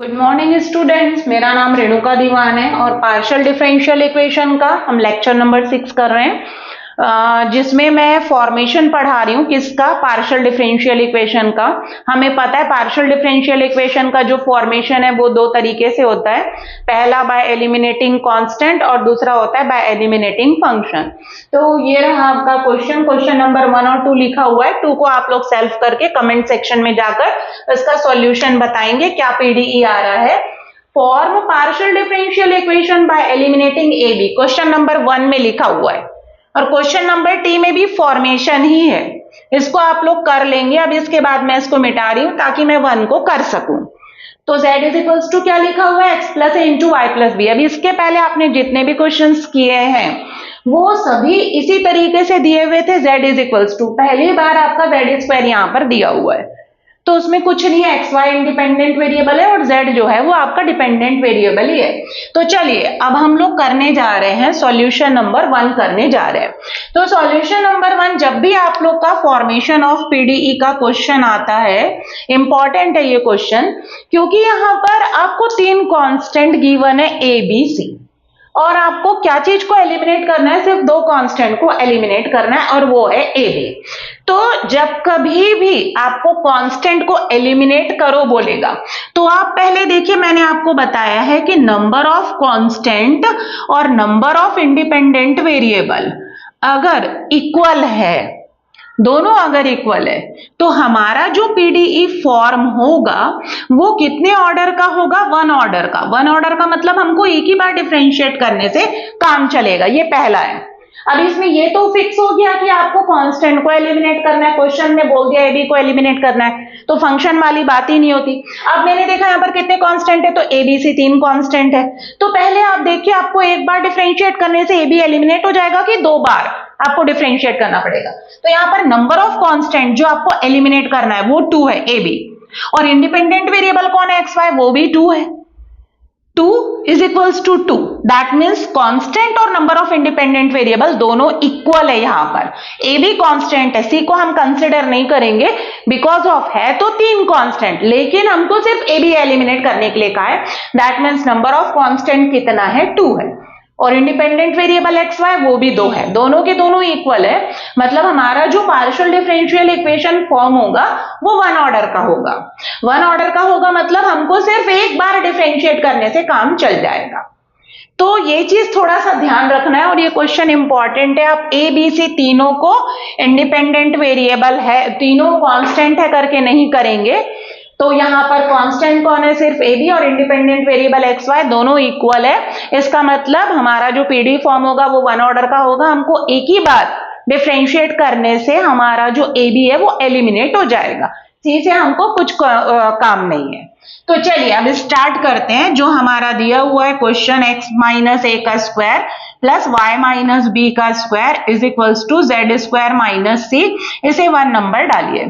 Good morning students, मेरा नाम रेणुका दीवान है और पार्शियल डिफरेंशियल इक्वेशन का हम लेक्चर नंबर 6 कर रहे हैं, जिसमें मैं फॉर्मेशन पढ़ा रही हूँ। किसका? पार्शियल डिफरेंशियल इक्वेशन का। हमें पता है पार्शियल डिफरेंशियल इक्वेशन का जो फॉर्मेशन है वो दो तरीके से होता है। पहला बाय एलिमिनेटिंग कांस्टेंट और दूसरा होता है बाय एलिमिनेटिंग फंक्शन। तो ये रहा आपका क्वेश्चन नंबर 1 और 2 लिखा हुआ है। 2 को आप लोग सेल्फ करके कमेंट सेक्शन में जाकर इसका सॉल्यूशन बताएंगे क्या पीडीई आ रहा है। Form partial differential equation by eliminating A B question number 1 में लिखा हुआ है और क्वेश्चन नंबर टी में भी फॉर्मेशन ही है। इसको आप लोग कर लेंगे। अब इसके बाद मैं इसको मिटा रही हूं ताकि मैं 1 को कर सकूं। तो z इज इक्वल्स टू क्या लिखा हुआ है? x प्लस ए इंटू वाई प्लस बी। अब इसके पहले आपने जितने भी क्वेश्चंस किए हैं वो सभी इसी तरीके से दिए हुए थे। z इज इक्वल्स टू पहली बार आपका z स्क्वायर यहां पर दिया हुआ है, तो उसमें कुछ नहीं है। एक्स वाई इंडिपेंडेंट वेरिएबल है और जेड जो है वो आपका डिपेंडेंट वेरिएबल ही है। तो चलिए अब हम लोग करने जा रहे हैं सॉल्यूशन नंबर 1 करने जा रहे हैं। तो सॉल्यूशन नंबर 1, जब भी आप लोग का फॉर्मेशन ऑफ पीडीई का क्वेश्चन आता है, इंपॉर्टेंट है ये क्वेश्चन, क्योंकि यहां पर आपको 3 कांस्टेंट गिवन है ए बी सी और आपको क्या चीज को एलिमिनेट करना है? सिर्फ 2 कांस्टेंट को एलिमिनेट करना है और वो है ए बी। तो जब कभी भी आपको कांस्टेंट को एलिमिनेट करो बोलेगा तो आप पहले देखिए, मैंने आपको बताया है कि नंबर ऑफ कांस्टेंट और नंबर ऑफ इंडिपेंडेंट वेरिएबल अगर इक्वल है, दोनों अगर इक्वल है, तो हमारा जो पीडीई फॉर्म होगा वो कितने ऑर्डर का होगा? 1 ऑर्डर का। 1 ऑर्डर का मतलब हमको एक ही बार डिफरेंशिएट करने से काम चलेगा। ये पहला है। अब इसमें ये तो फिक्स हो गया कि आपको कांस्टेंट को एलिमिनेट करना है। क्वेश्चन में बोल दिया एबी को एलिमिनेट करना है, तो फंक्शन वाली बात ही नहीं होती। अब मैंने देखा यहाँ पर कितने कांस्टेंट है, तो एबीसी 3 कांस्टेंट है। तो पहले आप देखिए, आपको एक बार डिफरेंशिएट करने से एबी एलिमिनेट हो जाएगा कि 2 बार आपको डिफरेंशिएट करना पड़ेगा? तो यहाँ पर नंबर ऑफ कांस्टेंट जो आपको एलिमिनेट करना है वो 2 है, एबी। और इंडिपेंडेंट वेरिएबल कौन है? एक्स वाई, वो भी 2 है। 2 is equals to 2. That means constant और नंबर ऑफ इंडिपेंडेंट वेरिएबल दोनों इक्वल है। यहां पर ए भी कांस्टेंट है, सी को हम कंसिडर नहीं करेंगे बिकॉज ऑफ है तो 3 कांस्टेंट, लेकिन हमको सिर्फ ए बी एलिमिनेट करने के लिए कहा है। That means number of constant कितना है? 2 है। और इंडिपेंडेंट वेरिएबल एक्स वाई वो भी 2 है। दोनों के दोनों इक्वल है, मतलब हमारा जो पार्शियल डिफरेंशियल इक्वेशन फॉर्म होगा वो 1 ऑर्डर का होगा। 1 ऑर्डर का होगा मतलब हमको सिर्फ एक बार डिफरेंशिएट करने से काम चल जाएगा। तो ये चीज थोड़ा सा ध्यान रखना है और ये क्वेश्चन इंपॉर्टेंट है। आप ए बी सी तीनों को इंडिपेंडेंट वेरिएबल है, तीनों कांस्टेंट है करके नहीं करेंगे। तो यहां पर कांस्टेंट कौन है? सिर्फ ए बी, और इंडिपेंडेंट वेरिएबल एक्स वाई दोनों इक्वल है। इसका मतलब हमारा जो पीडी फॉर्म होगा वो 1 ऑर्डर का होगा। हमको एक ही बार डिफरेंशिएट करने से हमारा जो ए बी है वो एलिमिनेट हो जाएगा। सी से हमको कुछ काम नहीं है। तो चलिए अब स्टार्ट करते हैं। जो हमारा दिया हुआ है क्वेश्चन, एक्स माइनस ए का square plus Y minus B का square is equals to Z square minus C, इसे 1 नंबर डालिए।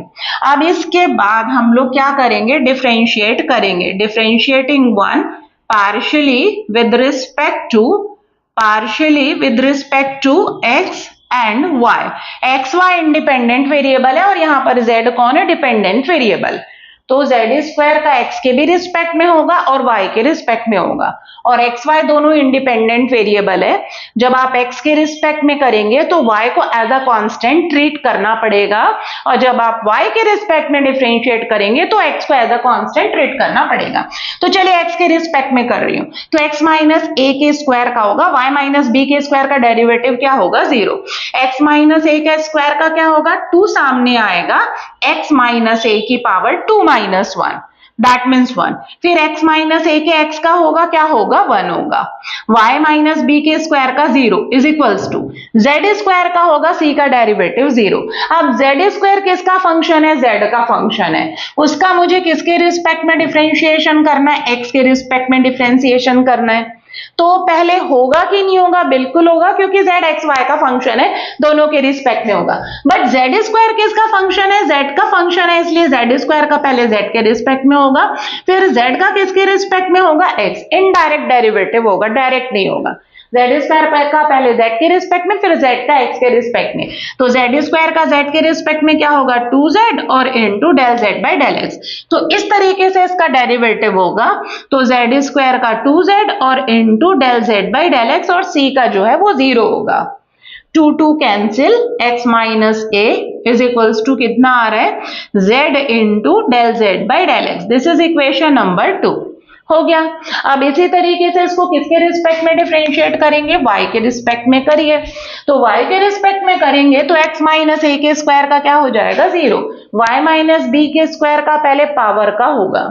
अब इसके बाद हम लोग क्या करेंगे? डिफरेंशिएट करेंगे। Differentiating 1 partially with respect to X and Y. X Y independent variable है और यहां पर जेड कौन है? Dependent variable. तो जेड स्क्वायर का एक्स के भी रिस्पेक्ट में होगा और वाई के रिस्पेक्ट में होगा, और एक्स वाई दोनों इंडिपेंडेंट वेरिएबल है। जब आप एक्स के रिस्पेक्ट में करेंगे तो वाई को एज अ कांस्टेंट ट्रीट करना पड़ेगा, और जब आप वाई के रिस्पेक्ट में डिफरेंशिएट करेंगे तो एक्स को एज अ कांस्टेंट ट्रीट करना पड़ेगा। तो चलिए एक्स के रिस्पेक्ट में कर रही हूं, तो एक्स माइनस ए के स्क्वायर का होगा, वाई माइनस बी के स्क्वायर का डेरिवेटिव क्या होगा? 0। एक्स माइनस ए के स्क्वायर का क्या होगा? 2 सामने आएगा, एक्स माइनस ए की पावर 2 माइनस 1, दैट मीन्स 1। फिर x माइनस ए के x का होगा, क्या होगा? 1 होगा। y माइनस बी के स्क्वायर का 0 is equals to Z square का होगा, c का डेरिवेटिव 0। अब z स्क्वायर किसका फंक्शन है? z का फंक्शन है। उसका मुझे किसके रिस्पेक्ट में डिफरेंशिएशन करना है? x के रिस्पेक्ट में डिफरेंशिएशन करना है। तो पहले होगा कि नहीं होगा? बिल्कुल होगा, क्योंकि z एक्स वाई का फंक्शन है, दोनों के रिस्पेक्ट में होगा। बट z स्क्वायर किसका फंक्शन है? z का फंक्शन है, इसलिए z स्क्वायर का पहले z के रिस्पेक्ट में होगा, फिर z का किसके रिस्पेक्ट में होगा? x। इनडायरेक्ट डेरिवेटिव होगा, डायरेक्ट नहीं होगा। जेड स्क्वायर का पहले जेड के रिस्पेक्ट में, फिर जेड का एक्स के रिस्पेक्ट में। तो जेड स्क्वायर का जेड के रिस्पेक्ट में क्या होगा 2z और into del Z by del X. तो इस तरीके से इसका डेरिवेटिव होगा। तो जेड स्क्वायर का 2z और into del Z by del x, और c का जो है वो 0 होगा। 2 cancel, x minus a is equals to कितना आ रहा है z into del Z by del x. This is equation number 2। हो गया। अब इसी तरीके से इसको किसके रिस्पेक्ट में डिफरेंशिएट करेंगे, y के रिस्पेक्ट में करिए। तो y के रिस्पेक्ट में करेंगे तो x माइनस a के स्क्वायर का क्या हो जाएगा 0, y माइनस b के स्क्वायर का पहले पावर का होगा।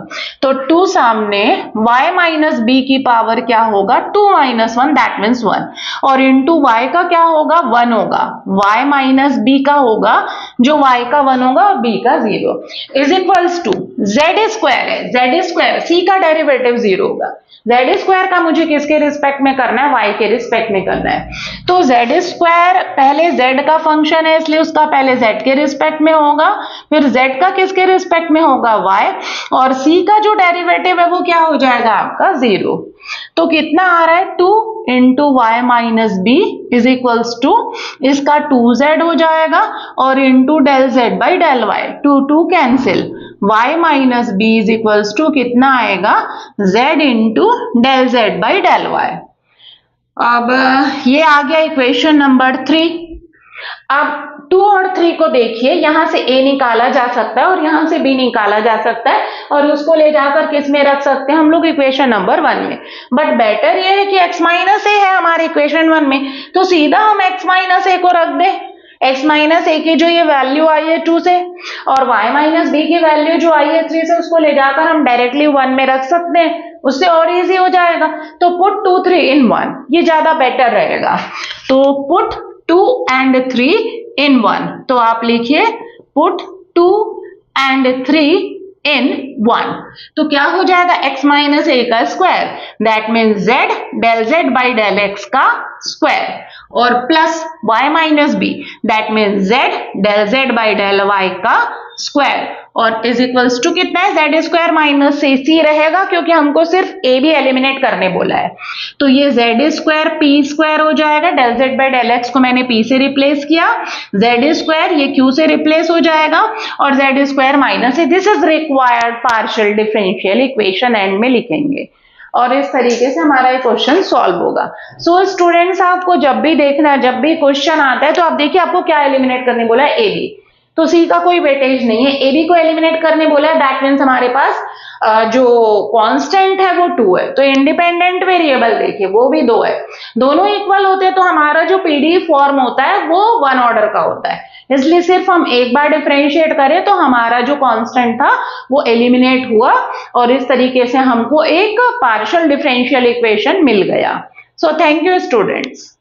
तो 2 सामने, y माइनस b की पावर क्या होगा 2 माइनस 1 दैट मीन्स 1, और इंटू y का क्या होगा 1 होगा, y माइनस b का होगा जो y का 1 होगा और b का 0 is equals to z square है, z स्क्वायर c का डेरिवेटिव 0 होगा। z स्क्वायर का मुझे किसके रिस्पेक्ट में करना है, y के रिस्पेक्ट में करना है। तो z स्क्वायर पहले z का फंक्शन है इसलिए उसका पहले z के रिस्पेक्ट में होगा, फिर z का किसके रिस्पेक्ट में होगा y, और c का जो डेरिवेटिव है वो क्या हो जाएगा आपका 0। तो कितना आ रहा है 2 into y minus b is equals to, इसका 2z हो जाएगा और into del Z by del y, 2 cancel, y minus b is equals to कितना आएगा z into del Z by del y. अब ये आ गया इक्वेशन नंबर 3। अब 2 और 3 को देखिए, यहां से a निकाला जा सकता है और यहां से b निकाला जा सकता है और उसको ले जाकर किस में रख सकते हैं हम लोग इक्वेशन नंबर 1 में। बट बेटर ये है कि x माइनस a है हमारे इक्वेशन 1 में, तो सीधा हम x माइनस a को रख दें। x माइनस a की जो ये वैल्यू आई है 2 से, और y माइनस b की वैल्यू जो आई है 3 से, उसको ले जाकर हम डायरेक्टली 1 में रख सकते हैं, उससे और इजी हो जाएगा। तो पुट 2 3 इन 1, ये ज्यादा बेटर रहेगा। तो पुट 2 and 3 in 1, तो आप लिखिए पुट 2 and 3 in 1, तो क्या हो जाएगा x माइनस a का square that means z del z by del x का स्क्वायर, और plus y minus b that means z del z by del y का स्क्वायर, और इज इक्वल्स टू कितना है z स्क्वायर माइनस c रहेगा क्योंकि हमको सिर्फ a भी एलिमिनेट करने बोला है। तो ये z स्क्वायर p स्क्वायर हो जाएगा, del z by del x को मैंने p से रिप्लेस किया, z स्क्वायर ये q से रिप्लेस हो जाएगा और z square minus c। This is required partial differential equation end में लिखेंगे और इस तरीके से हमारा ये क्वेश्चन सॉल्व होगा। सो स्टूडेंट्स, आपको जब भी देखना है, जब भी क्वेश्चन आता है तो आप देखिए आपको क्या एलिमिनेट करने बोला है, ए बी, तो सी का कोई वेटेज नहीं है, ए बी को एलिमिनेट करने बोला है, दैट मीन्स हमारे पास जो कांस्टेंट है वो 2 है, तो इंडिपेंडेंट वेरिएबल देखिए वो भी 2 है, दोनों इक्वल होते हैं तो हमारा जो पीडीएफ फॉर्म होता है वो 1 ऑर्डर का होता है, इसलिए सिर्फ हम एक बार डिफरेंशिएट करें तो हमारा जो कांस्टेंट था वो एलिमिनेट हुआ और इस तरीके से हमको एक पार्शियल डिफरेंशियल इक्वेशन मिल गया। So thank you students.